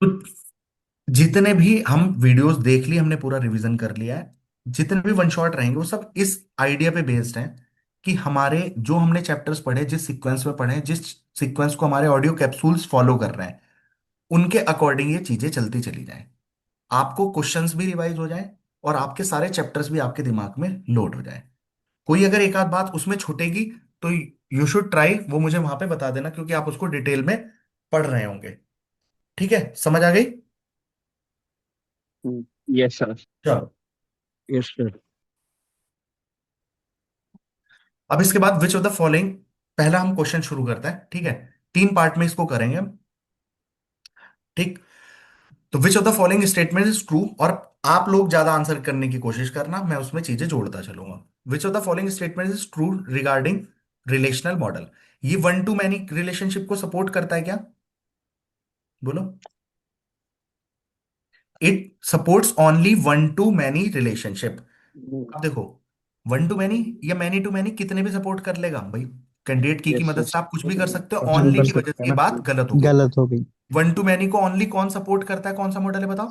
तो जितने भी हम वीडियोस देख लिए, हमने पूरा रिवीजन कर लिया है, जितने भी वन शॉट रहेंगे वो सब इस आइडिया पे बेस्ड हैं कि हमारे जो हमने चैप्टर्स पढ़े, जिस सीक्वेंस में पढ़े, जिस सीक्वेंस को हमारे ऑडियो कैप्सूल्स फॉलो कर रहे हैं, उनके अकॉर्डिंग ये चीजें चलती चली जाएं। आपको क्वेश्चंस भी रिवाइज हो जाए और आपके सारे चैप्टर्स भी आपके दिमाग में लोड हो जाए। कोई अगर एक आध बात उसमें छूटेगी तो यू शुड ट्राई वो मुझे वहां पे बता देना, क्योंकि आप उसको डिटेल में पढ़ रहे होंगे। ठीक है, समझ आ गई? Yes sir. चलो, यस सर। अब इसके बाद विच ऑफ द फॉलोइंग, पहला हम क्वेश्चन शुरू करते हैं, ठीक है? तीन पार्ट में इसको करेंगे हम। ठीक, तो विच of the following statement is true, और आप लोग ज्यादा आंसर करने की कोशिश करना, मैं उसमें चीजें जोड़ता चलूंगा। विच of the following statement is true regarding relational model? ये वन टू मैनी रिलेशनशिप को सपोर्ट करता है क्या? बोलो। It supports only one to many relationship. अब देखो, वन टू मैनी या मैनी टू मैनी कितने भी सपोर्ट कर लेगा भाई। कैंडिडेट की यस मदद सर। से आप कुछ भी कर सकते हो, कुछ भी ओनली कर की वजह सकते से हैं ये ना। बात गलत हो गई। गलत हो गई। वन टू मैनी को ओनली कौन सपोर्ट करता है, कौन सा मॉडल है बताओ?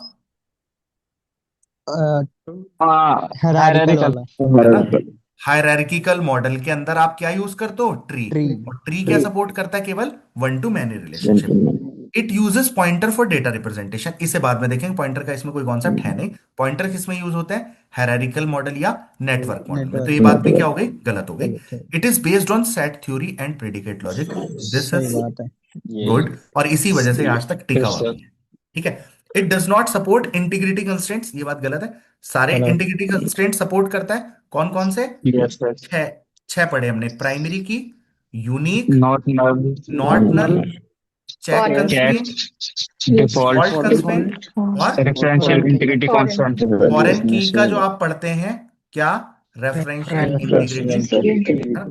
हाँ, हैरारिकल हायरार्किकल। वाला। है ना? हायरार्किकल मॉडल के अंदर आप क्या यूज करते हो? ट्री। ट्री। और ट्री क्या सपोर्ट करता है? केवल one to many relationship. It uses pointer for data representation, इसे बाद में देखेंगे, पॉइंटर का इसमें कोई कॉन्सेप्ट है नहीं। पॉइंटर किस में यूज होता है? हैरारिकल मॉडल या नेटवर्क मॉडल में। तो नेटवर्क ये बात में। भी क्या हो गई? गलत हो गई। गलत है। It is based on set theory and predicate logic. This सही इज बात है। गुड, और इसी वजह से आज तक टिका यस हुआ सर। भी है। ठीक है। It does not support integrity constraints, ये बात गलत है। सारे गलत। इंटीग्रिटी कंस्ट्रेंट सपोर्ट करता है। कौन कौन से? Yes sir. छह। छह पढ़े हमने, primary key, unique, not null. Not null, check forest constraint, default. Default constraint, और referential integrity foreign constant. Foreign key का जो आप पढ़ते हैं क्या? Referential integrity. है ना?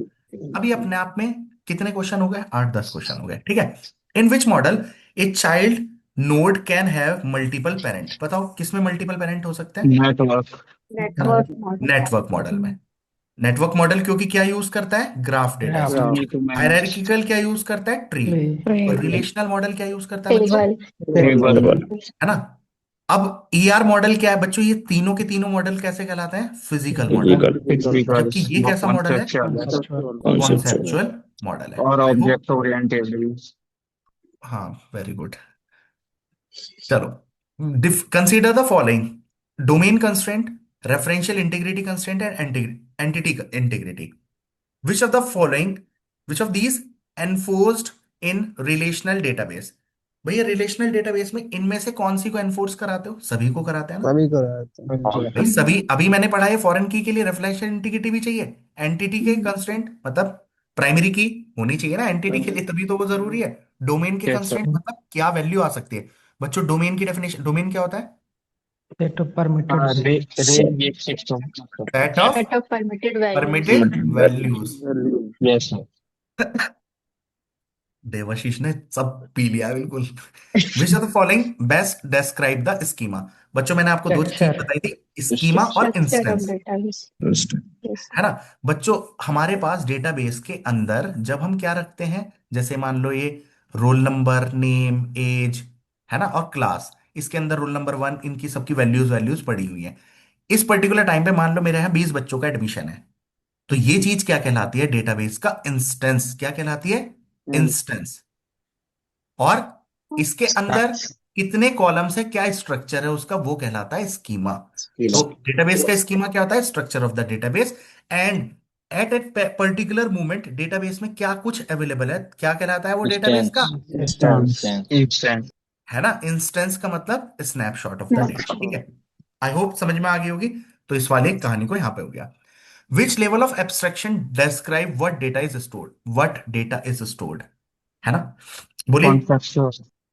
अभी अपने आप में कितने क्वेश्चन हो गए? 8-10 क्वेश्चन हो गए। ठीक है। In which model a child node can have multiple parent? बताओ किसमें मल्टीपल पेरेंट हो सकते हैं? नेटवर्क। है ना? Network model. नेटवर्क मॉडल में। नेटवर्क मॉडल क्योंकि क्या यूज करता है? Graph data structure. हायरार्किकल क्या यूज करता है? ट्री। और रिलेशनल मॉडल क्या यूज करता है बच्चों? टेबल। टेबल। है ना? अब ईआर मॉडल क्या है बच्चों? ये तीनों के तीनों मॉडल कैसे कहलाते हैं? Physical model. फिजिकल। जबकि ये कैसा मॉडल है? कॉन्सेप्चुअल। कॉन्सेप्चुअल मॉडल है। और आई होप। Object oriented. हाँ, वेरी गुड। चलो, consider the following: domain constraint, referential integrity constraint and entity integrity. Which of the following, which of these enforced in relational database? भैया relational database में इनमें से कौन सी को एनफोर्स कराते हो? सभी को कराते हैं ना सभी को रहते हैं। भाई, सभी। अभी मैंने पढ़ा है फॉरेन की के लिए रेफरेंशियल इंटीग्रिटी भी चाहिए, एंटिटी के कंस्ट्रेंट मतलब प्राइमरी की होनी चाहिए ना एंटिटी के लिए, तभी तो वो जरूरी है। डोमेन के यस कंस्ट्रेंट मतलब क्या वैल्यू आ सकती है? बच्चों डोमेन की डेफिनेशन, डोमेन क्या होता है? Set of permitted. Sir. Range system. Set of set of permitted values. Permitted values. Yes sir. Devashish ने सब पी लिया है बिल्कुल। Which of the following best describe the schema? बच्चों मैंने आपको दो चीज स्ट्रक्चर। बताई थी, स्कीमा और structure of instance. Database. Yes. है ना? बच्चों हमारे पास डेटाबेस के अंदर जब हम क्या रखते हैं, जैसे मान लो ये रोल नंबर, नेम, एज, है ना, और क्लास, इसके अंदर रोल नंबर 1, इनकी सबकी वैल्यूज वैल्यूज पड़ी हुई है। इस पर्टिकुलर टाइम पे मान लो मेरे यहाँ 20 बच्चों का एडमिशन है, तो ये चीज क्या कहलाती है? डेटाबेस का इंस्टेंस। क्या कहलाती है? इंस्टेंस। और इसके अंदर कितने कॉलम्स है, क्या स्ट्रक्चर है उसका, वो कहलाता है स्कीमा। तो डेटाबेस का स्कीमा क्या होता है? Structure of the database. And at a particular moment database में क्या कुछ अवेलेबल है, क्या कहलाता है वो डेटाबेस का? इंस्टेंस। इंस्टेंट। है ना? इंस्टेंस का मतलब स्नैपशॉट ऑफ द डेटा। ठीक है, आई होप समझ में आ गई होगी। तो इस वाले कहानी को यहां पे हो गया। Which level of abstraction describe what data is stored? What data is stored? है ना? बोलिए। कॉन्सेप्चुअल।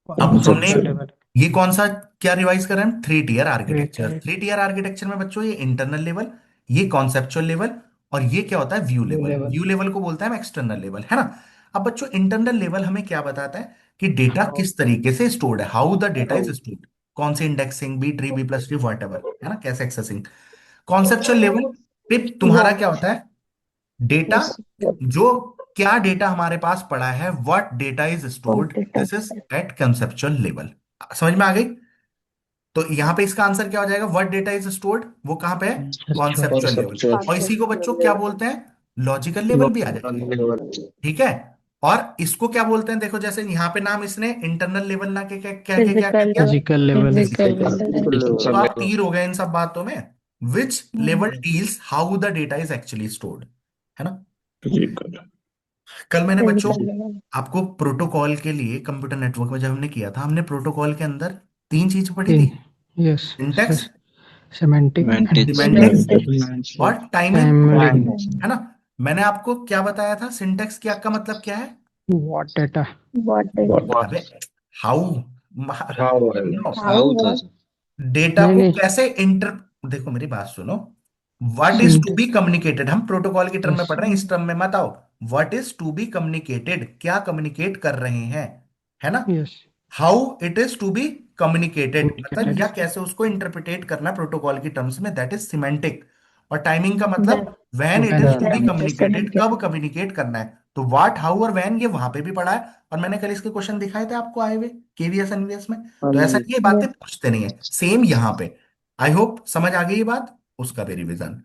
अब हमने कॉन्सेप्चुअल लेवल। ये कौन सा क्या रिवाइज कर रहे हैं? Three tier architecture. Create. Three tier architecture में बच्चों ये इंटरनल लेवल, ये कॉन्सेप्चुअल लेवल, और ये क्या होता है? View view level. Level. View level को बोलता है एक्सटर्नल लेवल, है ना? अब बच्चों इंटरनल लेवल हमें क्या बताता है कि डेटा किस तरीके से स्टोर्ड है, how the data is stored, कौन से indexing, B tree, B plus tree, whatever, है ना, कैसे एक्सेसिंग। कॉन्सेप्चुअल लेवल पे तुम्हारा क्या होता है? Data, yes. जो क्या डेटा हमारे पास पड़ा है, व्हाट डेटा इज और stored, data. This is at conceptual level. समझ में आ गई? तो यहां पे इसका आंसर क्या हो जाएगा? व्हाट डेटा इज स्टोर्ड, वो कहां पे है? Conceptual level. conceptual, और इसी को बच्चों क्या बोलते हैं? लॉजिकल लेवल भी आ जाएगा। ठीक है। और इसको क्या बोलते हैं? देखो जैसे यहाँ पे नाम इसने इंटरनल लेवल ना के क्या क्या क्या क्या क्या Physical किया? level. Physical level Physical physical. level. तो आप तीर हो गए इन सब बातों में। Which level Hmm. Deals how the data is actually stored, है ना? physical, कल मैंने बच्चों Physical level. आपको प्रोटोकॉल के लिए कंप्यूटर नेटवर्क में जब हमने किया था, हमने प्रोटोकॉल के अंदर तीन चीज पढ़ी तीन, थी। Yes, syntax, semantic and semantics Semantics. और टाइमिंग, टाइमरी। है ना? मैंने आपको क्या बताया था? सिंटेक्स क्या का मतलब क्या है? What data. What is what, अबे how, how, how what data नहीं को नहीं, कैसे इंटर, देखो मेरी बात सुनो। व्हाट इज टू सिंट बी कम्युनिकेटेड, हम प्रोटोकॉल की टर्म में यस पढ़ रहे हैं, इस टर्म में मत आओ। What is to be communicated, क्या कम्युनिकेट कर रहे हैं, है ना? Yes, how it is to be communicated, मतलब कम्युनिकेटेड। या कैसे उसको इंटरप्रिटेट करना प्रोटोकॉल की टर्म्स में, दैट इज सिमेंटिक। और टाइमिंग का मतलब when when it when, is to be when it is communicated, communicated. कब कम्युनिकेट करना है। तो व्हाट, हाउ और व्हेन ये वहां पे भी पढ़ा है। और मैंने कल इसके क्वेश्चन दिखाए थे आपको आए हुए केवीएस एनवीएस में। तो ऐसा नहीं, ये बातें Yes. पूछते नहीं है, सेम यहाँ पे। आई होप समझ आ गई ये बात, उसका भी रिवीजन।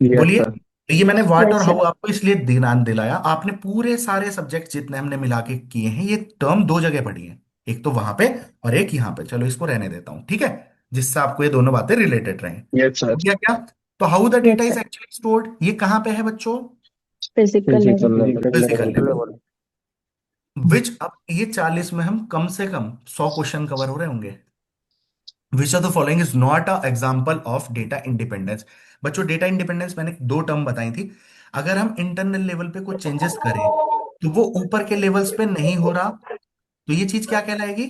yes बोलिए। sir, ये मैंने व्हाट और Yes, हाउ sir. आपको इसलिए ध्यान दिलाया, आपने पूरे सारे सब्जेक्ट जितने हमने मिला के किए हैं, ये टर्म दो जगह पढ़ी है, एक तो वहां पे और एक यहाँ पे। चलो इसको रहने देता हूं, ठीक है, जिससे आपको ये दोनों बातें रिलेटेड रहें। yes sir, हो गया क्या? तो how the data Yes, is sir. Actually stored, ये कहाँ पे है बच्चों? Physical physical level. level, physical level. Which, अब ये 40 में हम कम से कम 100 क्वेश्चन कवर हो रहे होंगे। विच of the following is not a example of data independence. बच्चों डेटा इंडिपेंडेंस मैंने दो टर्म बताई थी। अगर हम इंटरनल लेवल पे कुछ चेंजेस करें तो वो ऊपर के लेवल्स पे नहीं हो रहा, तो ये चीज क्या कहलाएगी?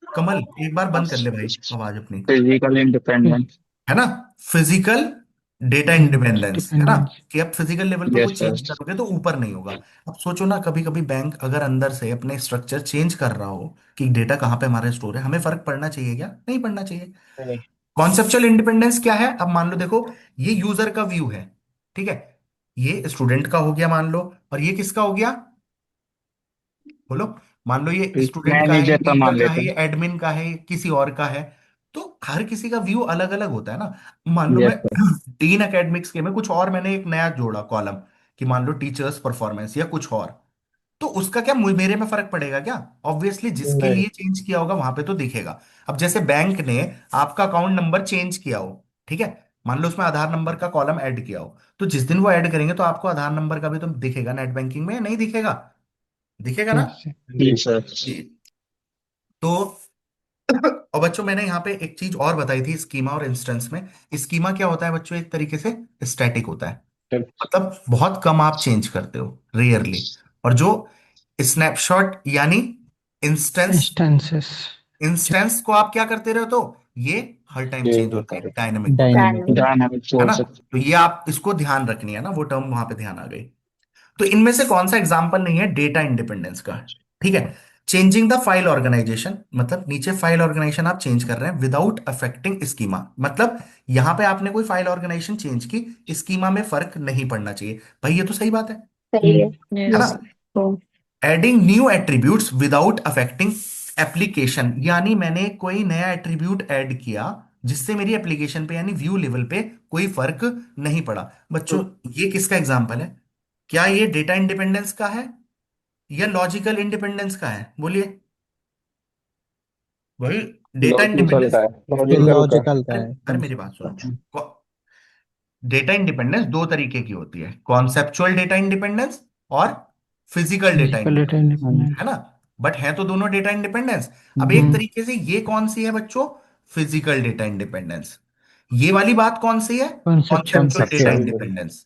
कमल एक बार बंद कर ले भाई आवाज अपनी, physical independence, है ना? फिजिकल डेटा इंडिपेंडेंस, है ना? डिपेंडेंस। कि आप फिजिकल लेवल पे yes कुछ sir, चेंज करोगे तो ऊपर नहीं होगा। अब सोचो ना, कभी कभी बैंक अगर अंदर से अपने स्ट्रक्चर चेंज कर रहा हो कि डेटा कहाँ पे हमारे स्टोर है, हमें फर्क पड़ना चाहिए क्या? नहीं पड़ना चाहिए। कॉन्सेप्चुअल इंडिपेंडेंस क्या है? अब मान लो देखो, ये यूजर का व्यू है, ठीक है, ये स्टूडेंट का हो गया मान लो, और ये किसका हो गया? बोलो। मान लो ये स्टूडेंट का है, ये मैनेजर का मान टीचर का लेते है, ये हैं, एडमिन का है, ये किसी और का है। तो हर किसी का व्यू अलग अलग होता है ना। मान लो yes मैं sir, टीन एकेडमिक्स के में कुछ और, मैंने एक नया जोड़ा कॉलम कि मान लो टीचर्स परफॉर्मेंस या कुछ और, तो उसका क्या मेरे में फर्क पड़ेगा क्या? ऑब्वियसली जिसके नहीं, लिए चेंज किया होगा वहां पे तो दिखेगा। अब जैसे बैंक ने आपका अकाउंट नंबर चेंज किया हो, ठीक है, मान लो उसमें आधार नंबर का कॉलम ऐड किया हो, तो जिस दिन वो ऐड करेंगे तो आपको आधार नंबर का भी तो दिखेगा नेट बैंकिंग में, नहीं दिखेगा? दिखेगा ना? यस, जी सर, तो और बच्चों मैंने यहाँ पे एक चीज और बताई थी स्कीमा और इंस्टेंस में। स्कीमा क्या होता है बच्चों? एक तरीके से स्टैटिक होता है, मतलब बहुत कम आप चेंज करते हो, रेयरली। और जो स्नैपशॉट यानी इंस्टेंस, इंस्टेंसेस। इंस्टेंस को आप क्या करते रहो, तो ये हर टाइम चेंज चेंज होते होता हैं, है, डायनेमिक होते हैं, डायनेमिक। Dynamic. डायनामिक है बोल ना? सकते तो ये आप इसको ध्यान रखनी है ना, वो टर्म वहां पे ध्यान आ गई। तो इनमें से कौन सा एग्जाम्पल नहीं है डेटा इंडिपेंडेंस का? ठीक है। चेंजिंग द फाइल ऑर्गेनाइजेशन, मतलब नीचे फाइल ऑर्गेनाइजेशन आप चेंज कर रहे हैं विदाउट अफेक्टिंग स्कीमा, मतलब यहां पे आपने कोई फाइल ऑर्गेनाइजेशन चेंज की, स्कीमा में फर्क नहीं पड़ना चाहिए। भाई ये तो सही बात सही है. है ना? Yes. So, adding new attributes without affecting application, यानी मैंने कोई नया एट्रीब्यूट ऐड किया जिससे मेरी एप्लीकेशन पे यानी व्यू लेवल पे कोई फर्क नहीं पड़ा। बच्चों ये किसका एग्जाम्पल है? क्या ये डेटा इंडिपेंडेंस का है या लॉजिकल इंडिपेंडेंस का है? बोलिए वही। डेटा लॉजिकल इंडिपेंडेंस, का है, ये लॉजिकल का, लॉजिकल का अरे है अरे मेरी बात सुनो। डेटा इंडिपेंडेंस दो तरीके की होती है, कॉन्सेप्चुअल डेटा इंडिपेंडेंस और physical data physical data independence, है इंडिपेंडेंस। ना? बट है तो दोनों डेटा इंडिपेंडेंस। अब एक हम्म, तरीके से ये कौन सी है बच्चों? Physical data independence. ये वाली बात कौन सी है? Conceptual. Conceptual data conceptual, independence.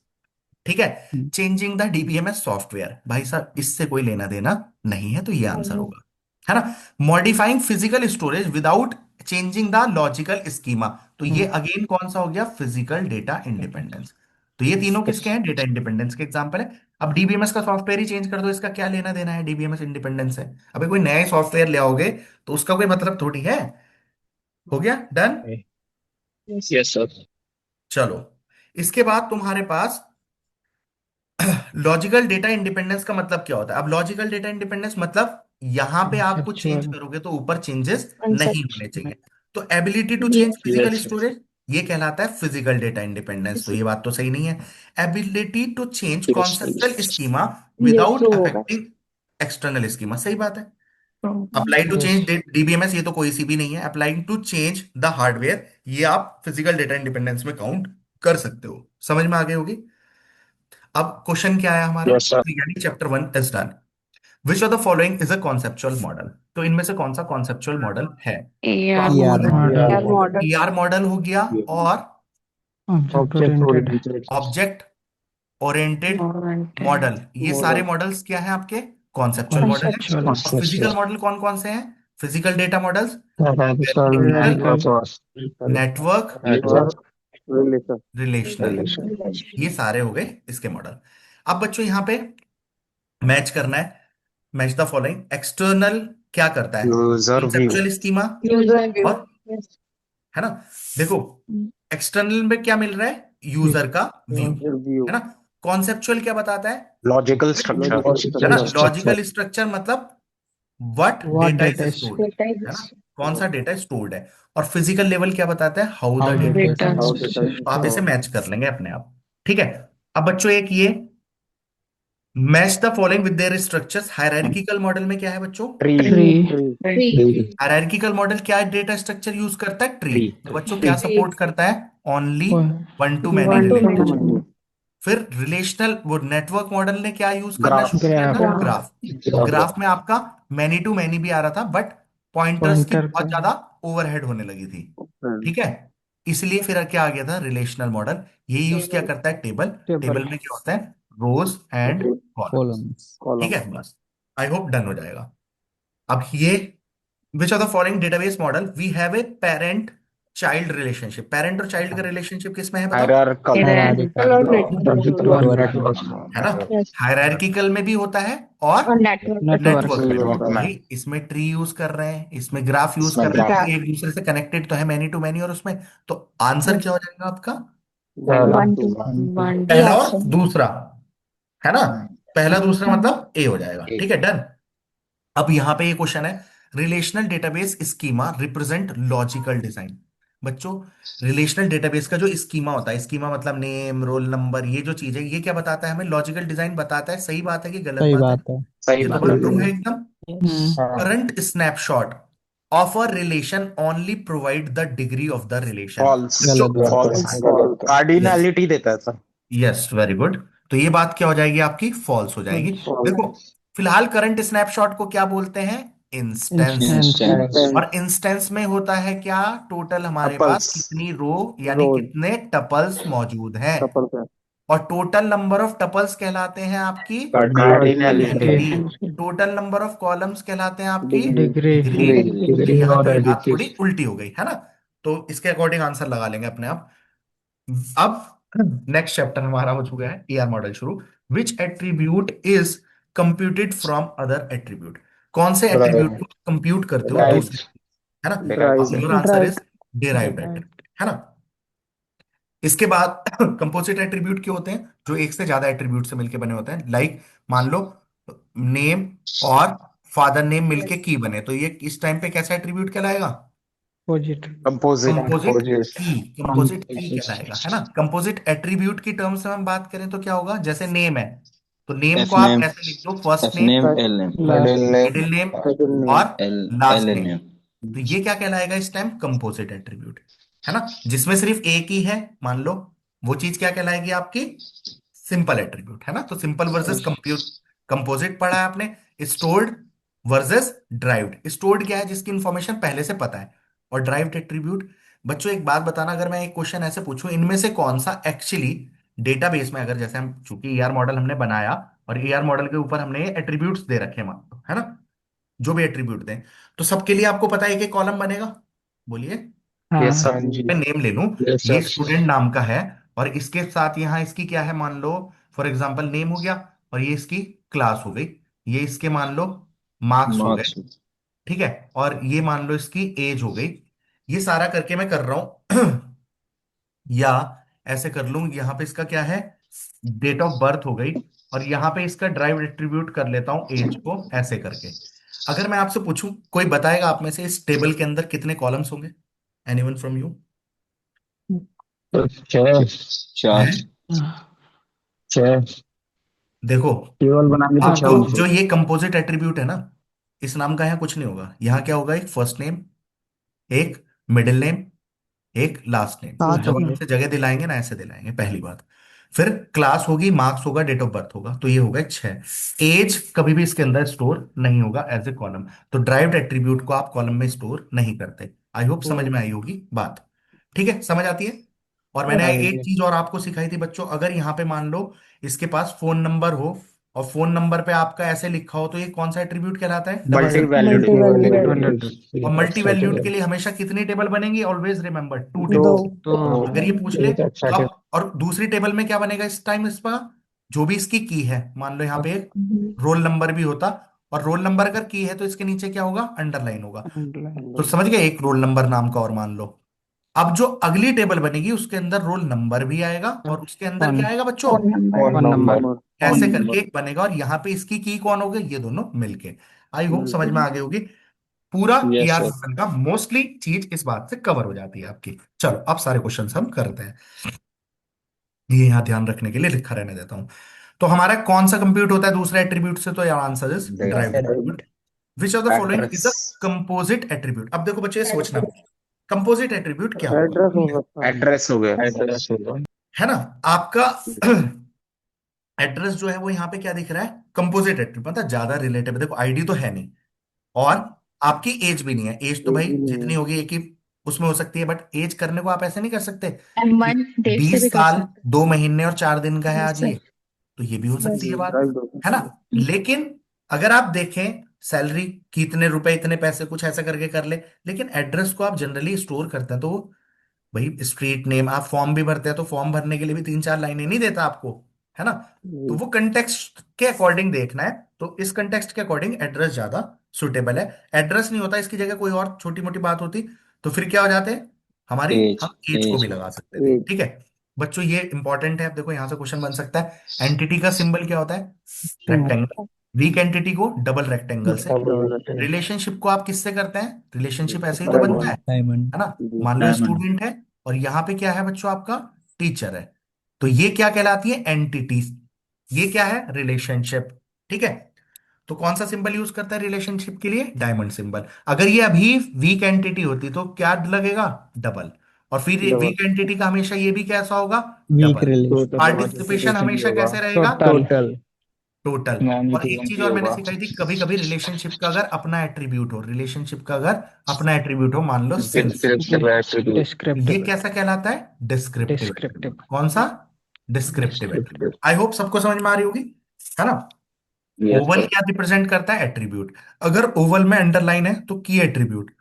ठीक है। चेंजिंग द डीबीएमएस सॉफ्टवेयर, भाई साहब इससे कोई लेना देना नहीं है, तो ये आंसर होगा, है ना? Modifying physical storage without changing the logical schema, तो ये अगेन कौन सा हो गया? Physical data independence. तो ये तीनों किसके हैं? डेटा इंडिपेंडेंस के एग्जांपल है। अब डीबीएमएस का सॉफ्टवेयर ही चेंज कर दो, इसका क्या लेना देना है? डीबीएमएस इंडिपेंडेंस है। अबे कोई नया सॉफ्टवेयर ले आओगे तो उसका कोई मतलब थोड़ी है। हो गया डन? yes. यस सर, चलो, इसके बाद तुम्हारे पास लॉजिकल डेटा इंडिपेंडेंस का मतलब क्या होता है? अब लॉजिकल डेटा इंडिपेंडेंस मतलब यहां पे आप कुछ चेंज कंसेप्चुअल करोगे तो ऊपर चेंजेस नहीं होने concept. चाहिए। तो ability to change Yes. Physical Yes, yes. Storage, ये कहलाता है फिजिकल डेटा इंडिपेंडेंस, तो ये बात तो सही नहीं है। Ability to change Yes, conceptual yes. Schema Yes, without true होगा. अफेक्टिंग एक्सटर्नल स्कीमा, सही बात है। Hmm. Apply to yes change DBMS, ये तो कोई सी भी नहीं है। Applying to change the hardware, ये आप फिजिकल डेटा इंडिपेंडेंस में काउंट कर सकते हो। समझ में आ गई होगी। अब क्वेश्चन क्या है हमारा, Yes, sir. तो यानी chapter 1 is done. Which of the following is a conceptual model, तो इनमें से कौन सा कॉन्सेप्चुअल मॉडल है। तो AR आपको ईआर पता model. Model Yeah, AR model. model. है ईआर मॉडल हो गया, और object Object oriented oriented. Object oriented Oriented. Model, ये सारे Model. मॉडल्स क्या है आपके, कॉन्सेप्चुअल मॉडल है। Conceptual Conceptual. और फिजिकल Conceptual. मॉडल कौन कौन से हैं, physical data models, Mechanical variable, theoretical network. Network, Network. Relation. Relational, Relation. ये सारे हो गए इसके मॉडल। अब बच्चों यहाँ पे मैच करना है, मैच द फॉलोइंग। एक्सटर्नल क्या करता है, User view. Conceptual schema, User view. और Yes. है ना, देखो एक्सटर्नल में क्या मिल रहा है, यूजर का व्यू, View. है ना। कॉन्सेप्चुअल क्या बताता है, Logical structure. है ना, Logical structure. लॉजिकल स्ट्रक्चर, मतलब what what data is data is stored, Data है ना, is कौन सा डेटा स्टोर्ड है। और फिजिकल लेवल क्या बताता है, how the how the data, data data. How is data तो is आप इसे stored. मैच कर लेंगे अपने आप। ठीक है। अब बच्चों एक ये match the following with their structures, hierarchical model में क्या है बच्चों, Tree. Tree Tree. Tree. Tree. Hierarchical model क्या डेटा स्ट्रक्चर यूज करता है, ट्री। Tree. तो बच्चों क्या Tree. सपोर्ट करता है, only one to many One to relation. many. फिर रिलेशनल, वो नेटवर्क मॉडल ने क्या यूज करना Graph. शुरू किया था, ग्राफ Graph. ग्राफ। तो Graph. ग्राफ में आपका मैनी टू मैनी भी आ रहा था, बट पॉइंटर्स की पॉइंटर बहुत पे ज्यादा ओवरहेड होने लगी थी। Hmm. ठीक है, इसलिए फिर क्या आ गया था, रिलेशनल मॉडल। ये यूज क्या करता है, टेबल। टेबल टेबल में क्या होता है, रोज एंड कॉलम्स। कॉलम्स ठीक Column. है, बस आई होप डन हो जाएगा। अब ये which of the following database model we have a parent child relationship, parent और चाइल्ड का रिलेशनशिप किसमें है बताओ, Hierarchical. Hierarchical hierarchical or network. Network Network. है ना। Yes. हायरार्किकल में भी होता है, और और नेटवर्क में भी. नेटवर्क नेटवर्क में भी। Network भाई में. इसमें ट्री यूज कर रहे हैं, इसमें ग्राफ यूज इसमें कर रहे हैं, graph. क्योंकि एक दूसरे से कनेक्टेड तो है मैनी टू मैनी, और उसमें तो आंसर क्या Yes. हो जाएगा आपका, One One to to one. one भी पहला और ऑप्शन. दूसरा, है ना। पहला दूसरा मतलब ए हो जाएगा। A. ठीक है, डन। अब यहां पे ये क्वेश्चन है, relational database schema represent logical design. बच्चों रिलेशनल डेटाबेस का जो स्कीमा होता है, स्कीमा मतलब नेम, रोल नंबर, ये जो चीज है, ये क्या बताता है हमें, लॉजिकल डिजाइन बताता है। सही बात है कि गलत सही बात है, बात है सही ये तो बात बात है. ट्रू है एकदम। हम्म हाँ. Current snapshot of a relation only provide the degree of the relation. False. बच्चों, गलत बात है False. Cardinality देता है सर. यस वेरी गुड, तो ये बात क्या हो जाएगी आपकी, फॉल्स हो जाएगी। फॉल्स देखो फिलहाल करंट स्नैपशॉट को क्या बोलते हैं, इंस्टेंस। Instance Instance. और इंस्टेंस में होता है क्या, टोटल हमारे पास Couples. कितनी रो यानी Rows. कितने टपल्स मौजूद हैं, Couples है. और टोटल नंबर ऑफ टपल्स कहलाते हैं आपकी Cardinality. Degree arity, total number of columns कहलाते हैं आपकी Degree. Degree degree. तो Degree यहाँ और पे बात additive. थोड़ी उल्टी हो गई, है ना। तो इसके अकॉर्डिंग आंसर लगा लेंगे अपने आप। अब नेक्स्ट चैप्टर हमारा हो चुका है ईआर मॉडल शुरू। Which attribute is computed from other attribute, कौन से एट्रीब्यूट Drive. को कंप्यूट करते हो दूसरे, Drive. है ना। Drive. Your answer Drive. Is derived attribute, है ना। इसके बाद कंपोजिट एट्रीब्यूट क्या होते हैं, जो एक से ज्यादा एट्रीब्यूट से मिलके बने होते हैं। लाइक मान लो नेम और फादर नेम मिलके की बने, तो ये इस टाइम पे कैसा एट्रीब्यूट कहलाएगा, opposite Composite. Composite key, composite key Composite. कहलाएगा, है ना। कंपोजिट एट्रीब्यूट की टर्म्स में हम बात करें तो क्या होगा, जैसे नेम है, तो नेम को F आप name, ऐसे लिख दो, first F name, name, L name, last Middle name. Middle name, Second name. और L लास्ट नेम। name. तो ये क्या कहलाएगा इस टाइम, कंपोजिट एट्रीब्यूट, है ना। जिसमें सिर्फ एक ही है मान लो, वो चीज क्या कहलाएगी आपकी, सिंपल एट्रीब्यूट, है ना। तो सिंपल वर्सेस कंप्यूट, कंपोजिट पढ़ा है आपने। स्टोर्ड वर्सेस ड्राइव्ड, स्टोर्ड क्या है, जिसकी इंफॉर्मेशन पहले से पता है, और ड्राइव्ड एट्रीब्यूट। बच्चों एक बात बताना, अगर मैं एक क्वेश्चन ऐसे पूछूं, इनमें से कौन सा एक्चुअली डेटाबेस में, अगर जैसे हम चूंकि ईआर मॉडल हमने बनाया, और ईआर मॉडल के ऊपर हमने एट्रीब्यूट्स दे रखे हैं मान लो, है ना, जो भी एट्रीब्यूट दें, तो सबके लिए आपको पता है कि कॉलम बनेगा, बोलिए। Yes, हाँ sir. मैं नेम ले लूं, Yes, ये sir. स्टूडेंट नाम का है, और इसके साथ यहाँ इसकी क्या है मान लो, फॉर एग्जांपल नेम हो गया, और ये इसकी क्लास हो गई, ये इसके मान लो मार्क्स हो गए, Marks. ठीक है, और ये मान लो इसकी एज हो गई। ये सारा करके मैं कर रहा हूं या ऐसे कर लूं, यहाँ पे इसका क्या है, डेट ऑफ बर्थ हो गई, और यहाँ पे इसका ड्राइव एट्रीब्यूट कर लेता हूं एज को, ऐसे करके। अगर मैं आपसे पूछूं, कोई बताएगा आप में से इस टेबल के अंदर कितने कॉलम्स होंगे? Anyone from you? तो छह चार। छह देखो, टेबल बनाने तो छह आपको होने जो चाहिए। ये कंपोजिट एट्रीब्यूट है ना, इस नाम का यहाँ कुछ नहीं होगा। यहाँ क्या होगा? एक फर्स्ट नेम, एक मिडिल नेम, एक लास्ट नेम। तो साथ जब आप में इसे जगह दिलाएंगे ना, ऐसे दिलाएंगे पहली बात। फिर क्लास होगी, मार्क्स होगा, डेट ऑफ बर्थ होगा। तो ये होगा 6। एज कभी भी इसके अंदर स्टोर नहीं होगा एज ए कॉलम। तो ड्राइव्ड एट्रीब्यूट को आप कॉलम में स्टोर नहीं करते। आई होप समझ में आई होगी बात। ठीक है, समझ आती है? और मैंने हाँ एक जी। चीज और आपको सिखाई थी बच्चों, अगर यहाँ पे मान लो इसके पास फोन नंबर हो, और फोन नंबर पे आपका ऐसे लिखा हो, तो ये कौन सा एट्रीब्यूट कहलाता है? Double multi attribute. Valued multi valued और मल्टी वैल्यूड के लिए हमेशा कितनी टेबल बनेगी? ऑलवेज रिमेंबर, 2 दो। दो टेबल। तो अगर ये पूछ ले एक अच्छा तो अब, और दूसरी टेबल में क्या बनेगा इस टाइम? इसका जो भी इसकी की है, मान लो यहाँ पे एक रोल नंबर भी होता, और रोल नंबर अगर की है तो इसके नीचे क्या होगा? अंडरलाइन होगा। तो समझ गए, एक रोल नंबर नाम का और मान लो। अब जो अगली टेबल बनेगी उसके अंदर रोल नंबर भी आएगा, और उसके अंदर फोन क्या आएगा बच्चों? Phone number phone phone number number. ऐसे करके एक बनेगा, और यहाँ पे इसकी की कौन होगी? ये दोनों मिलके। आई होप समझ में आ गई होगी। पूरा यस ईआर सर। मॉडल का मोस्टली चीज इस बात से कवर हो जाती है आपकी। चलो अब सारे क्वेश्चंस हम करते हैं। ये यहाँ ध्यान रखने के लिए लिखा रहने देता हूं। तो हमारा कौन सा कंप्यूट होता है दूसरे एट्रीब्यूट से? तो यार answer is drive attribute. Which of the following is a address. Composite attribute? अब देखो बच्चे, ये सोचना, कंपोजिट एट्रीब्यूट क्या होगा? एड्रेस हो सकता है। एड्रेस हो गया। एड्रेस होगा। है ना? आपका एड्रेस जो है वो यहाँ पे क्या दिख रहा है? कंपोजिट एट्रीब्यूट, मतलब ज्यादा रिलेटिव। देखो आईडी तो है नहीं, और आपकी एज भी नहीं है। एज तो एक भाई भी नहीं जितनी है। होगी एक ही उसमें हो सकती है, बट एज करने को आप ऐसे नहीं कर सकते एम कि वन डेट से 20 भी कर साल सकते 2 महीने और 4 दिन का है हैं। आज सर ये। तो ये भी हो सकती बस है बात, ड्राइव हो है ना? सकती है। लेकिन अगर आप देखें सैलरी कि इतने रुपए इतने पैसे, कुछ ऐसा करके कर ले। लेकिन एड्रेस को आप जनरली स्टोर करते हैं, तो भाई स्ट्रीट नेम, आप फॉर्म भी भरते हैं तो फॉर्म भरने के लिए भी 3-4 लाइनें नहीं देता आपको, है ना? तो वो कंटेक्स्ट के अकॉर्डिंग देखना है। तो इस कंटेक्स्ट के अकॉर्डिंग एड्रेस ज्यादा सुटेबल है। एड्रेस नहीं होता, इसकी जगह कोई और छोटी मोटी बात होती, तो फिर क्या हो जाते? हमारी एज। हम एज को भी एज। लगा सकते थे। ठीक है बच्चों, ये इंपॉर्टेंट है। अब देखो यहां से क्वेश्चन बन सकता है, एंटिटी का सिंबल क्या होता है? रेक्टेंगल। वीक एंटिटी को डबल रेक्टेंगल से। रिलेशनशिप को आप किससे करते हैं? रिलेशनशिप ऐसे ही तो बनता डायमंड है ना? मान लो स्टूडेंट है, और यहाँ पे क्या है बच्चों? आपका टीचर है। तो ये क्या कहलाती है? एंटिटी। ये क्या है? रिलेशनशिप। ठीक है, तो कौन सा सिंबल यूज करता है रिलेशनशिप के लिए? Diamond symbol. अगर ये अभी वीक एंटिटी होती तो क्या लगेगा? डबल। और फिर वीक एंटिटी का हमेशा ये भी कैसा होगा? Week double. रिलेशन पार्टिसिपेशन हमेशा कैसे रहेगा? Total total. नाइन और टू एक वन चीज भी और मैंने होगा। सिखाई थी, कभी कभी रिलेशनशिप का अगर अपना एट्रीब्यूट हो, रिलेशनशिप का अगर अपना एट्रीब्यूट हो, मान लो सिंस, डिस्क्रिप्टिव एट्रीब्यूट। ये डिस्क्रिप्टिव कैसा कहलाता है? Descriptive descriptive attribute. कौन सा? Descriptive descriptive attribute. I hope सबको समझ में आ रही होगी, है ना? Yes Oval sir. क्या रिप्रेजेंट करता है? एट्रीब्यूट। अगर ओवल में अंडरलाइन है तो की एट्रीब्यूट।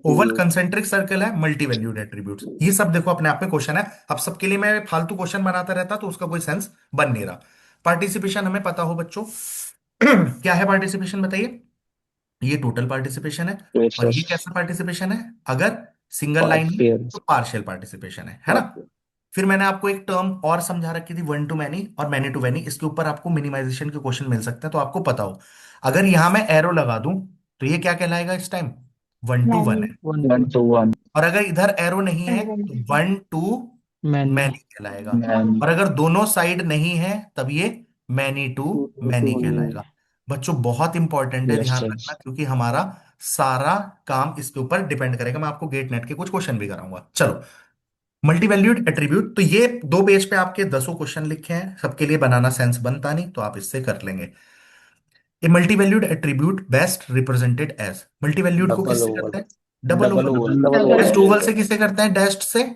ओवल कंसेंट्रिक सर्कल है, मल्टी वैल्यूड एट्रीब्यूट्स। ये सब देखो अपने आप में क्वेश्चन है। अब सबके लिए मैं फालतू क्वेश्चन बनाता रहता तो उसका कोई सेंस बन नहीं रहा। पार्टिसिपेशन हमें पता हो बच्चों। क्या है पार्टिसिपेशन बताइए? ये टोटल पार्टिसिपेशन है। और ये प्रेशर्स। कैसा पार्टिसिपेशन है? अगर सिंगल लाइन है पार्शियल। तो पार्शियल पार्टिसिपेशन है ना? फिर मैंने आपको एक टर्म और समझा रखी थी, वन टू मैनी और मैनी टू मैनी। इसके ऊपर आपको मिनिमाइजेशन के क्वेश्चन मिल सकते हैं, तो आपको पता हो। अगर यहां मैं एरो लगा दूं तो ये क्या कहलाएगा इस time? One to one many है। One to one. और अगर इधर एरो नहीं है तो वन टू मैनी मैनी कहलाएगा। मैन। और अगर दोनों साइड नहीं है तब ये मैनी टू मैनी कहलाएगा। बच्चों बहुत इंपॉर्टेंट है, यस ध्यान सर। रखना, क्योंकि हमारा सारा काम इसके ऊपर डिपेंड करेगा। मैं आपको गेट नेट के कुछ क्वेश्चन भी कराऊंगा। चलो, मल्टी वैल्यूड एट्रीब्यूट, तो ये 2 पेज पे आपके 10 क्वेश्चन लिखे हैं, सबके लिए बनाना सेंस बनता नहीं, तो आप इससे कर लेंगे। A multi valued attribute best represented as, multi valued को डबल किससे ओवल। करते हैं? Double double oval. Oval. Best double oval से किसे करते हैं? डैश्ड से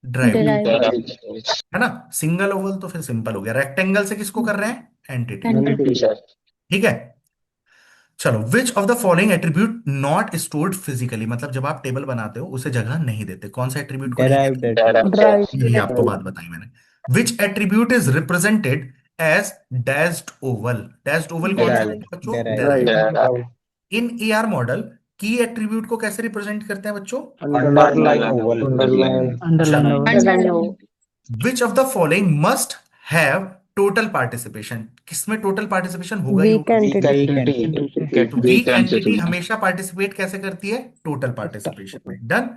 ड्राइव, डिराइव है ना? सिंगल ओवल तो फिर सिंपल हो गया। रेक्टेंगल से किसको कर रहे हैं? एंटिटी को। Entity sir. ठीक है, चलो, विच of the following attribute not stored physically, मतलब जब आप टेबल बनाते हो उसे जगह नहीं देते, कौन सा एट्रीब्यूट को नहीं डेराइव्ड देते? ड्राइव ये आपको बात बताई मैंने। Which attribute is represented as dashed oval? Dashed oval कौन सा डेराइव्ड होता है बच्चों? Derived derive. In ER model की एट्रीब्यूट को कैसे रिप्रेजेंट करते हैं बच्चों? Underline oval. अंडरलाइन चलो, underline which of the following must have total participation, किसमें टोटल पार्टिसिपेशन होगा ही वीक होगा। वीक एंटिटी एंटिटी तो वीक एंटिटी एंटिटी हमेशा पार्टिसिपेट कैसे करती है, टोटल पार्टिसिपेशन में। Done.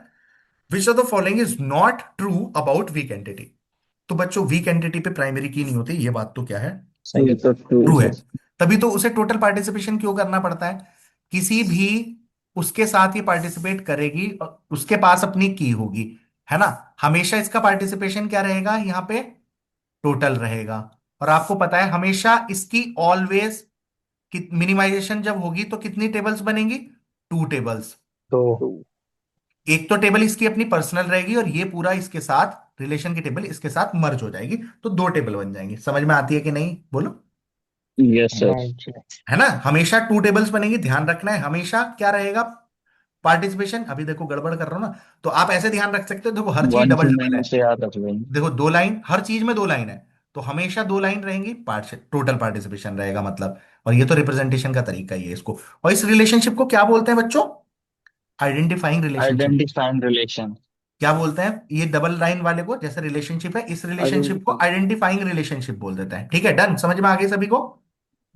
Which of the following is not true about weak entity. तो बच्चों वीक एंटिटी पे प्राइमरी की नहीं होती, ये बात तो क्या है, ये तो ट्रू ट्रू है। है। तभी तो उसे टोटल पार्टिसिपेशन क्यों करना पड़ता है, किसी भी उसके साथ ये पार्टिसिपेट करेगी और उसके पास अपनी की होगी, है ना। हमेशा इसका पार्टिसिपेशन क्या रहेगा यहाँ पे, टोटल रहेगा। और आपको पता है हमेशा इसकी ऑलवेज मिनिमाइजेशन जब होगी तो कितनी टेबल्स बनेंगी, टू टेबल्स। तो एक तो टेबल इसकी अपनी पर्सनल रहेगी और ये पूरा इसके साथ रिलेशन की टेबल इसके साथ मर्ज हो जाएगी, तो दो टेबल बन जाएंगी। समझ में आती है कि नहीं, बोलो। Yes sir. right. है ना, हमेशा टू टेबल्स बनेंगी, ध्यान रखना है। हमेशा क्या रहेगा पार्टिसिपेशन, अभी देखो गड़बड़ कर रहा हूं ना, तो आप ऐसे ध्यान रख सकते हो, देखो हर चीज one double two double many है। से याद रख लेंगे। देखो दो लाइन, हर चीज में दो लाइन है, तो हमेशा दो लाइन रहेंगी, पार्ट टोटल पार्टिसिपेशन रहेगा मतलब। और ये तो रिप्रेजेंटेशन का तरीका ही है इसको। और इस रिलेशनशिप को क्या बोलते हैं बच्चों, आइडेंटिफाइंग रिलेशनशिप। Identifying relation. क्या बोलते हैं, ये डबल लाइन वाले को, जैसे रिलेशनशिप है, इस रिलेशनशिप को आइडेंटिफाइंग रिलेशनशिप बोल देते हैं। ठीक है, डन, समझ में आ गए सभी को।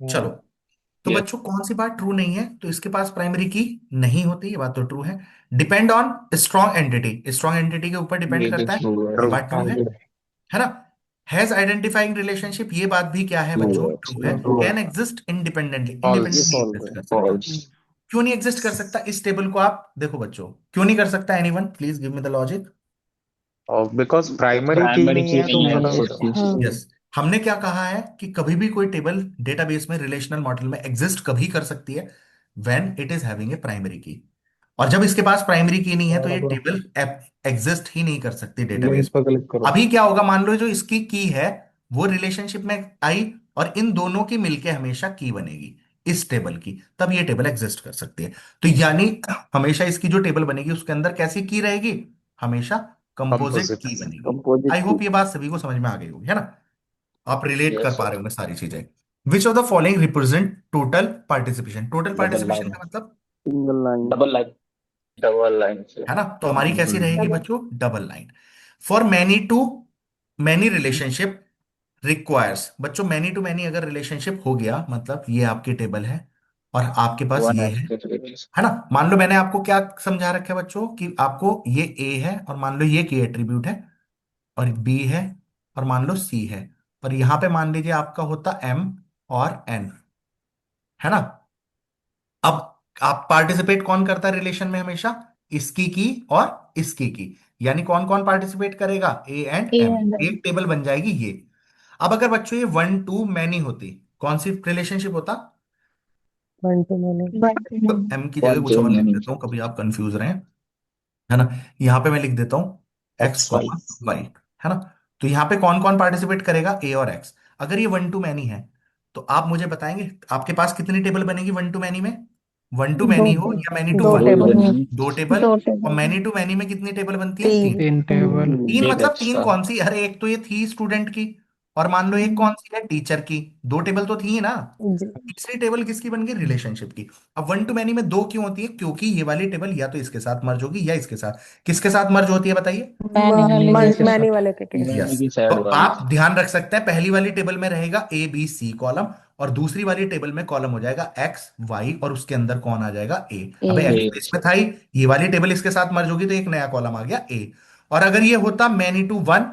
चलो। तो यस। बच्चों कौन सी बात ट्रू नहीं है, तो इसके पास प्राइमरी की नहीं होती, ये बात तो ट्रू है। Depend on strong entity, strong entity के ऊपर डिपेंड ये भी करता है, ट्रू ये ट्रू है। बात ट्रू है ना। हैज आइडेंटिफाइंग रिलेशनशिप, ये बात भी क्या है ट्रू बच्चों, है। ट्रू है। True can exist independently, false independently exist कर सकता है। फॉल्स। क्यों नहीं एग्जिस्ट कर सकता, इस टेबल को आप देखो बच्चों, क्यों नहीं कर सकता, anyone please give me the logic. और बिकॉज प्राइमरी की प्राइमरी नहीं की है तो नहीं है थोड़ा उसकी। हाँ यस, हमने क्या कहा है कि कभी भी कोई टेबल डेटाबेस में, रिलेशनल मॉडल में एग्जिस्ट कभी कर सकती है when it is having a primary की। और जब इसके पास प्राइमरी की नहीं है तो ये टेबल एग्जिस्ट ही नहीं कर सकती लिंक्स डेटाबेस। पर क्लिक करो। अभी क्या होगा, मान लो जो इसकी की है वो रिलेशनशिप में आई, और इन दोनों की मिलके हमेशा की बनेगी इस टेबल की, तब ये टेबल एग्जिस्ट कर सकती है। तो यानी हमेशा इसकी जो टेबल बनेगी उसके अंदर कैसी की रहेगी, हमेशा कंपोजिट कंपोजिट की बनेगी। आई होप ये बात सभी को समझ में आ गई होगी, है ना। आप रिलेट कर यस पा सर। रहे होंगे सारी चीजें। Which of the following represent total participation, total double participation line. का मतलब, single line double line. Double line से। है ना, तो हमारी कैसी रहेगी बच्चों, double line. For many to many relationship requires, बच्चों मैनी टू मैनी अगर रिलेशनशिप हो गया मतलब ये आपकी टेबल है और आपके पास वन ये एक्स। है ना। मान लो मैंने आपको क्या समझा रखा है बच्चों, कि आपको ये ए है और मान लो ये की एट्रीब्यूट है, और बी है और मान लो सी है, और यहां पे मान लीजिए आपका होता एम और एन, है ना। अब आप पार्टिसिपेट कौन करता है रिलेशन में हमेशा, इसकी की और इसकी की, यानी कौन कौन पार्टिसिपेट करेगा, A and A M, and एक टेबल बन जाएगी ये। अब अगर बच्चों ये वन टू मैनी होती, कौन सी रिलेशनशिप होता, वन टू मैनी तो एम की जगह वन कुछ टू और लिख मैनी। देता हूँ, कभी आप कंफ्यूज रहे, है ना। यहां पे मैं लिख देता हूं X X Y. Comma Y, है ना। तो यहां पे कौन कौन पार्टिसिपेट करेगा, ए और एक्स। अगर ये वन टू मैनी है तो आप मुझे बताएंगे आपके पास कितनी टेबल बनेगी वन टू मैनी में, वन टू दो मैनी हो या मैनी टू दो वन, दो टेबल बनी। दो टेबल। दो और टेबल मैनी टू मैनी में कितनी टेबल बनती है, तीन तीन। तीन टेबल तीन एक मतलब तीन एक्स्ट्रा। कौन सी, अरे एक तो ये थी स्टूडेंट की, और मान लो एक कौन सी है, टीचर की। दो टेबल तो थी ही ना। जी तीसरी टेबल किसकी बन गई, रिलेशनशिप की। अब वन टू मैनी में दो क्यों होती है, क्योंकि ये वाली टेबल या तो इसके साथ मर्ज होगी या इसके साथ, किसके साथ मर्ज होती है बताइए। मैनी के मैनी साथ वाले के केस मैनी यस। की तो साइड वाली। आप ध्यान रख सकते हैं पहली वाली टेबल में रहेगा ए बी सी कॉलम, और दूसरी वाली टेबल में कॉलम हो जाएगा एक्स वाई, और उसके अंदर कौन आ जाएगा, ए। अबे ए एक्स ए। तो इसमें था ही, ये वाली टेबल इसके साथ मर्ज होगी तो एक नया कॉलम आ गया ए। और अगर ये होता मैनी टू वन,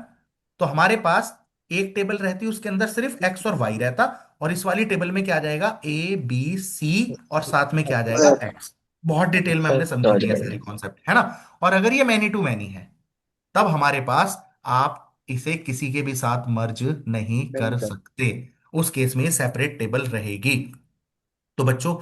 तो हमारे पास एक टेबल रहती उसके अंदर सिर्फ एक्स और वाई रहता, और इस वाली टेबल में क्या आ जाएगा, ए बी सी, और साथ में क्या आ जाएगा, एक्स। बहुत डिटेल में हमने समझ आ लिया सारे जाएगा। कॉन्सेप्ट, है ना। और अगर ये मैनी टू मैनी है तब हमारे पास, आप इसे किसी के भी साथ मर्ज नहीं कर सकते, उस केस में ये सेपरेट टेबल रहेगी। तो बच्चों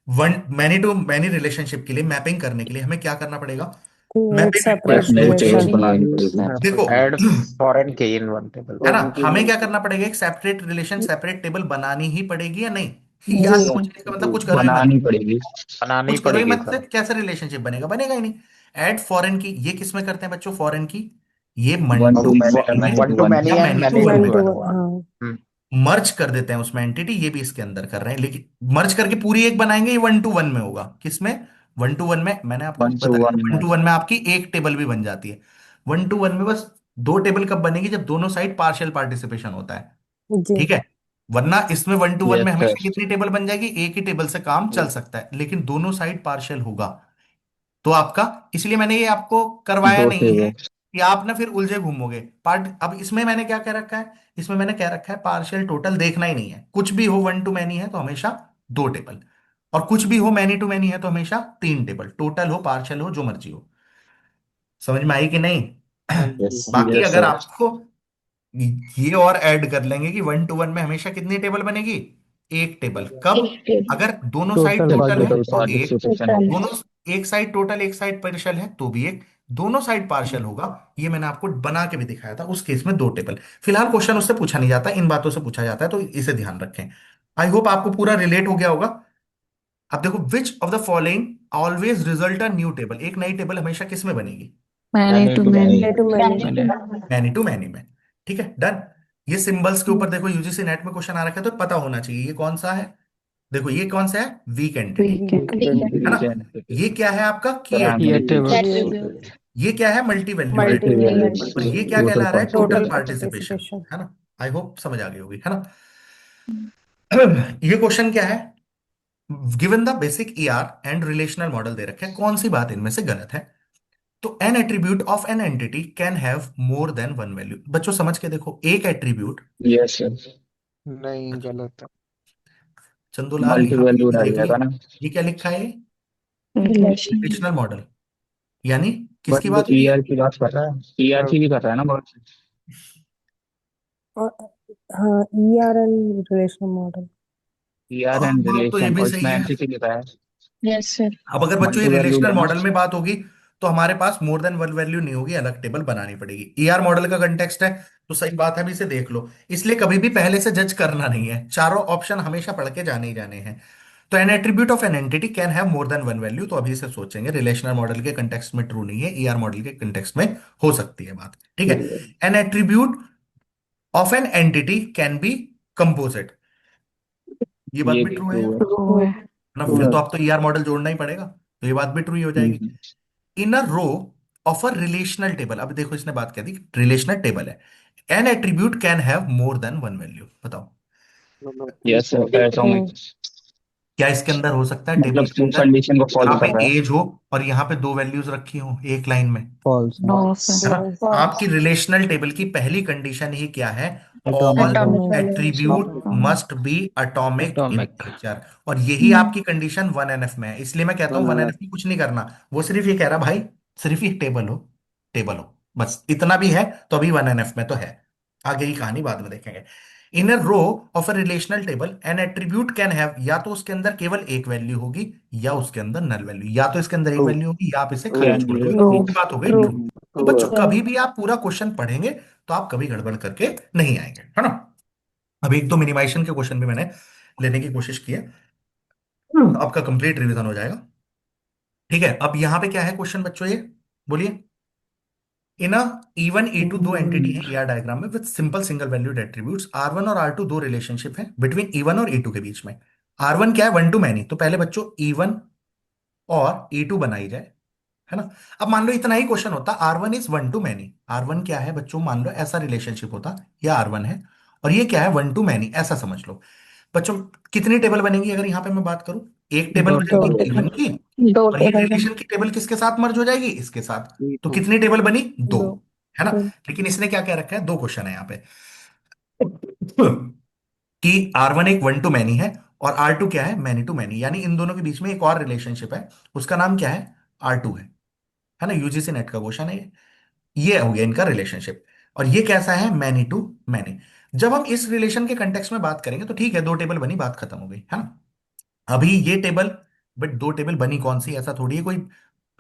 one many to many relationship के लिए मैपिंग करने के लिए हमें क्या करना पड़ेगा, क्रिएट मैपिंग सेपरेट एक रिक्वायर्स नई टेबल रिलेशन बनानी पड़ेगी। देखो ऐड फॉरेन के इन वन है टेबल। ना, हमें क्या करना पड़ेगा, एक सेपरेट रिलेशन सेपरेट टेबल बनानी ही पड़ेगी या नहीं, या जी सोचने का मतलब कुछ करो ही मत, बनानी पड़ेगी। बनानी कुछ करो ही पड़ेगी मत से सर। कैसे रिलेशनशिप बनेगा, बनेगा ही नहीं। ऐड फॉरेन की, ये किस में करते हैं बच्चों, फॉरेन की, ये वन टू मल्टी मैनी में many one to to one. Many या and many to many one to one में टू वन वन हुआ। हाँ मर्ज कर देते हैं उसमें एंटिटी, ये भी इसके अंदर कर रहे हैं, लेकिन मर्ज करके पूरी एक बनाएंगे, ये वन टू वन में होगा, किसमें, वन टू वन में। मैंने आपको वन टू बताया वन वन में। टू वन में आपकी एक टेबल भी बन जाती है। वन टू वन में बस दो टेबल कब बनेगी, जब दोनों साइड पार्शियल पार्टिसिपेशन होता है, जी। ठीक है, वरना इसमें वन टू वन में यस सर। हमेशा कितनी टेबल बन जाएगी, एक ही टेबल से काम चल सकता है, लेकिन दोनों साइड पार्शियल होगा तो आपका, इसलिए मैंने ये आपको करवाया दो नहीं है टेबल। कि आप ना फिर उलझे घूमोगे पार्ट। अब इसमें मैंने क्या कह रखा है, इसमें मैंने कह रखा है पार्शियल टोटल देखना ही नहीं है, कुछ भी हो वन टू मैनी है तो हमेशा दो टेबल, और कुछ भी हो मैनी टू मैनी है तो हमेशा तीन टेबल, टोटल हो पार्शियल हो जो मर्जी हो। समझ में आई कि नहीं? हाँ यस जी। बाकी यस अगर सर। आपको ये और ऐड कर लेंगे कि वन टू वन में हमेशा कितनी टेबल बनेगी, एक टेबल। कब? अगर दोनों साइड टोटल टोटल है टोटल तो पार्टिसिपेशन। एक, पार्टिसिपेशन। दोनों, एक साइड टोटल एक साइड पार्शियल है तो भी एक, दोनों साइड पार्शियल होगा, ये मैंने आपको बना के भी दिखाया था, उस केस में दो टेबल। फिलहाल क्वेश्चन उससे पूछा नहीं जाता, इन बातों से पूछा जाता है, तो इसे ध्यान रखें। आई होप आपको पूरा रिलेट हो गया होगा। अब देखो, which of the following always result a new table, एक नई टेबल हमेशा किस में बनेगी, many to many. Many to many. मैंने। मैनी टू मैनी में। ठीक है, डन। ये सिंबल्स के ऊपर देखो यूजीसी नेट में क्वेश्चन आ रखा है तो पता होना चाहिए ये कौन सा है। देखो ये कौन सा है, वीक एंटिटी, है ना। वीकेंड। ये क्या है आपका की ये प्राइमरी। Attribute, table. ये ये क्या है multi valued multi multi attribute, value. Valued. और ये क्या टोटल कहला रहा है, total total participation. Participation, participation. है ना। आई होप समझ आ गई होगी, है ना। ये क्वेश्चन क्या है, given the basic ER and relational model दे रखे हैं, कौन सी बात इनमें से गलत है। तो N attribute of an entity can have more than one value. बच्चों समझ के देखो, एक एट्रीब्यूट, यस सर। नहीं, गलत है। चंदूलाल मल्टी यहाँ पे वैल्यू ये देख रहेगा लिए, ना। ये क्या लिखा है, रिलेशन। रिलेशनल मॉडल, यानी बट किसकी वो बात हो रही है। ईआर की बात कर रहा है, ईआर हाँ, की भी कर रहा है ना बहुत। और हाँ, ER and relational model. ER हाँ, एंड बात तो ये रिलेशन, भी और सही इसमें है। एंटिटी लिखा है। अब अगर बच्चों ये मल्टी वैल्यूड रिलेशनल है ना। मॉडल में बात होगी तो हमारे पास मोर देन वन वैल्यू नहीं होगी, अलग टेबल बनानी पड़ेगी। ईआर मॉडल का कंटेक्स्ट है तो सही बात है, अभी इसे देख लो, इसलिए कभी भी पहले से जज करना नहीं है, चारों ऑप्शन हमेशा पढ़ के जाने ही जाने हैं। तो N attribute of an entity can have more than one value, तो अभी से सोचेंगे रिलेशनल मॉडल के कंटेक्स्ट में ट्रू नहीं है, ईआर मॉडल के कंटेक्स्ट में हो सकती है बात। ठीक है, an attribute of an entity can be composite, ये बात ये भी भी ट्रू है ट्रू यार, है। ना। ट्रू फिर है। तो आप तो ईआर मॉडल जोड़ना ही पड़ेगा, तो ये बात भी ट्रू ही हो जाएगी। Hmm. In a row of a relational table, अब देखो इसने बात कह दी रिलेशनल टेबल है, an attribute can have more than one value, बताओ यस सर, ऐसा में क्या इसके अंदर हो सकता है, टेबल मतलब के टू अंदर कंडीशन को यहाँ फॉलो पे कर रहा है। एज हो और यहाँ पे दो वैल्यूज रखी हो एक लाइन में, फॉल्स है। है ना। नो। आपकी रिलेशनल टेबल की पहली कंडीशन ही क्या है, all atomic. Attribute must be atomic in atomic. Nature, और यही आपकी कंडीशन वन एनएफ में है। इसलिए मैं कहता हूं वन एनएफ में कुछ नहीं करना, वो सिर्फ ये कह रहा भाई सिर्फ ये टेबल हो, टेबल हो, बस इतना भी है तो अभी वन एनएफ में तो है, आगे की कहानी बाद में देखेंगे। In a row of a relational table an attribute can have, या तो उसके अंदर केवल एक वैल्यू होगी या उसके अंदर नल वैल्यू, या तो इसके अंदर एक ट्रू। वैल्यू होगी या आप इसे खाली कैन छोड़ बी। दोगे, ट्रू। ये बात हो गई ट्रू। ट्रू। तो बच्चों कभी भी आप पूरा क्वेश्चन पढ़ेंगे तो आप कभी गड़बड़ करके नहीं आएंगे, है ना। अब एक दो मिनिमाइजेशन के क्वेश्चन भी मैंने लेने की कोशिश की है, आपका कंप्लीट रिवीजन हो जाएगा। ठीक है, अब यहां पे क्या है क्वेश्चन बच्चों, ये बोलिए। इन इवन ए टू दो एंटिटी है ईआर डायग्राम में with simple single valued attributes R one और आर टू, दो रिलेशनशिप है बिटवीन ई वन और ई टू के बीच में। आर वन क्या है, वन टू मैनी, तो पहले बच्चों ई वन और ई टू बनाई जाए, है ना। अब मान लो इतना ही क्वेश्चन होता, R one is one to many, R one क्या है बच्चों, मान लो ऐसा रिलेशनशिप होता, या आर वन है और ये क्या है वन टू मैनी, ऐसा समझ लो। बच्चों कितनी टेबल बनेगी अगर यहां पे मैं बात करूं, एक टेबल दो बनेगी टेबल। टेबल की, और ये रिलेशन की टेबल किसके साथ मर्ज हो जाएगी, इसके साथ। तो T2। कितनी टेबल बनी, दो, दो। है ना। लेकिन इसने क्या क्या रखा है, दो क्वेश्चन है यहाँ पे कि आर वन एक वन टू मैनी है और आर टू क्या है, मैनी टू मैनी, यानी इन दोनों के बीच में एक और रिलेशनशिप है, उसका नाम क्या है, आर टू है ना। यूजीसी नेट का क्वेश्चन है ये हो गया इनका रिलेशनशिप। और ये कैसा है, मैनी टू मैनी। जब हम इस रिलेशन के कंटेक्स्ट में बात करेंगे तो ठीक है, दो टेबल बनी, बात खत्म हो गई, है ना। अभी ये टेबल, बट दो टेबल बनी कौन सी, ऐसा थोड़ी है कोई,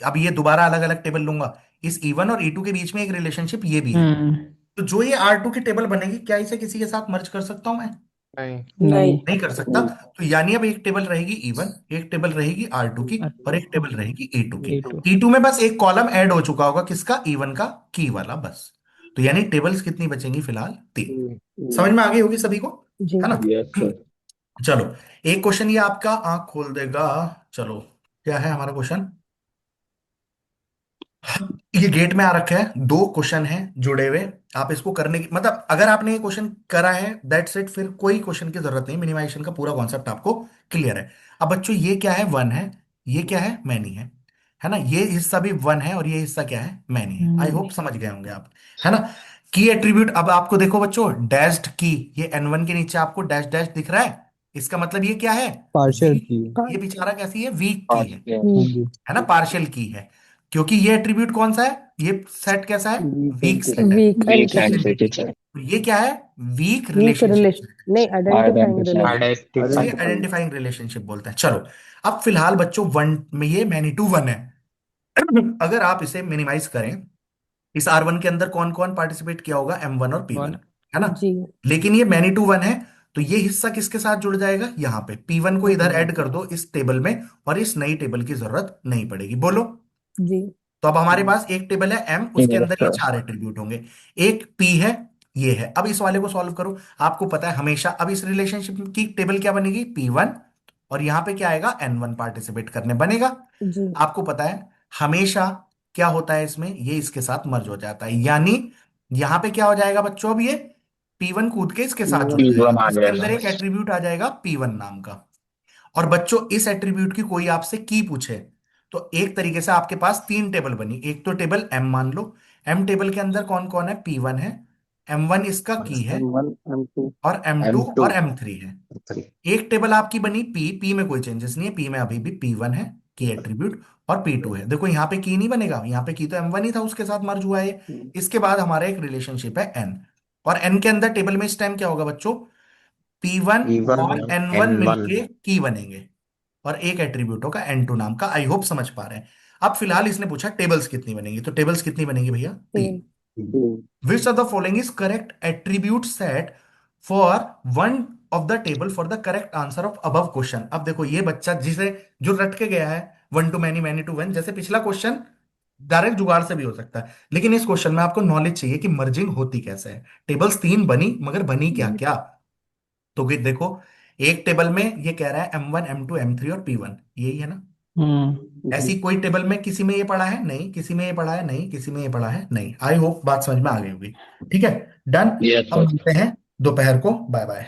अब ये दोबारा अलग अलग टेबल लूंगा, इस E1 और E2 के बीच में एक रिलेशनशिप ये भी है, हम्म। तो जो ये R2 की टेबल बनेगी क्या इसे किसी के साथ मर्ज कर सकता हूं मैं, नहीं। नहीं। नहीं। नहीं कर सकता। तो यानी अब एक टेबल रहेगी E1, एक टेबल रहेगी R2 की, और एक टेबल रहेगी E2 की। ए टू। E2 में बस एक कॉलम ऐड हो चुका होगा, किसका, E1 का, की वाला, बस। तो यानी टेबल्स कितनी बचेंगी फिलहाल, तीन। समझ में आ गई होगी सभी को, जी। है ना। Yes sir. चलो, एक क्वेश्चन ये आपका आंख खोल देगा। चलो, क्या है हमारा क्वेश्चन, ये गेट में आ रखा है, दो क्वेश्चन हैं जुड़े हुए। आप इसको करने की मतलब अगर आपने ये क्वेश्चन करा है दैट्स इट, फिर कोई क्वेश्चन की जरूरत नहीं, मिनिमाइजेशन का पूरा कॉन्सेप्ट आपको क्लियर है। अब बच्चों ये क्या है, वन है, ये क्या है, मैनी है ना, ये हिस्सा भी वन है और ये हिस्सा क्या है, मैनी है। आई होप समझ गए होंगे आप, है ना। की एट्रीब्यूट, अब आपको देखो बच्चों डैश्ड की, ये N1 के नीचे आपको डैश डैश दिख रहा है, इसका मतलब ये क्या है, पार्शियल वीक। की। ये बेचारा कैसी है, वीक की पांच है के हाँ जी। है ना, पार्शियल की है। क्योंकि ये एट्रीब्यूट कौन सा है, ये सेट कैसा है, वीक वीक सेट है। Weak weak entity, entity entity, ये क्या है, वीक वीक रिलेशनशिप रिलेशन, नहीं आइडेंटिफाइंग आइडेंटिफाई रिलेशन। इसलिए आइडेंटिफाई। आइडेंटिफाइंग रिलेशनशिप बोलते हैं। चलो, अब फिलहाल बच्चों वन में ये मैनी टू वन है। अगर आप इसे मिनिमाइज करें, इस R1 के अंदर कौन कौन पार्टिसिपेट किया होगा, M1 और P1, वन। है ना। जी लेकिन ये मैनी टू वन है, तो ये हिस्सा किसके साथ जुड़ जाएगा, यहां पे P1 को इधर ऐड कर दो इस टेबल में, और इस नई टेबल की जरूरत नहीं पड़ेगी, बोलो। जी तो अब हमारे पास एक टेबल है M, उसके अंदर ये चार एट्रीब्यूट होंगे, एक P है, ये है। अब इस वाले को सॉल्व करो, आपको पता है हमेशा अब इस रिलेशनशिप की टेबल क्या बनेगी, P1, और यहां पे क्या आएगा, N1 पार्टिसिपेट करने बनेगा। जी आपको पता है हमेशा क्या होता है इसमें, ये इसके साथ मर्ज हो जाता है, यानी यहां पे क्या हो जाएगा बच्चों, अब ये P1 कूद के इसके साथ जुड़ P1 जाएगा, आ इसके अंदर जाएगा। एक एट्रीब्यूट आ जाएगा P1 नाम का। और बच्चों इस एट्रीब्यूट की कोई आपसे की पूछे, तो एक तरीके से आपके पास तीन टेबल बनी, एक तो टेबल M मान लो, M टेबल के अंदर कौन कौन है, P1 है, M1 इसका की है, M1 M2 और M2 M2 और M3 है। एक टेबल आपकी बनी P में कोई चेंजेस नहीं है, P में अभी भी P1 है की एट्रीब्यूट, और P2 है। देखो यहाँ पे की नहीं बनेगा, यहाँ पे की तो M1 ही था, उसके साथ मर्ज हुआ है। इसके बाद हमारा एक रिलेशनशिप है N, और N के अंदर टेबल में इस टाइम क्या होगा बच्चों, P1 P1 और N1 N1। मिलके की बनेंगे, और एक एट्रीब्यूट होगा N2 नाम का। आई होप समझ पा रहे हैं। अब फिलहाल इसने पूछा टेबल्स कितनी बनेंगी, तो टेबल्स कितनी बनेंगी भैया, तीन। तीन। विच of the following is correct attribute set for one of the table for the correct answer of above question. अब देखो ये बच्चा जिसे जो रट के गया है, one to many, many to one, जैसे पिछला क्वेश्चन डायरेक्ट जुगाड़ से भी हो सकता है, लेकिन इस क्वेश्चन में आपको नॉलेज चाहिए कि मर्जिंग होती कैसे है। टेबल्स तीन बनी, मगर बनी क्या क्या, तो कि देखो एक टेबल में ये कह रहा है M1 M2 M3 और P1, यही है ना। ऐसी कोई टेबल में किसी में ये पड़ा है नहीं, किसी में ये पड़ा है नहीं, किसी में ये पड़ा है नहीं। आई होप बात समझ में आ गई होगी। ठीक है, डन। यस अब सर। मिलते हैं दोपहर को, बाय बाय।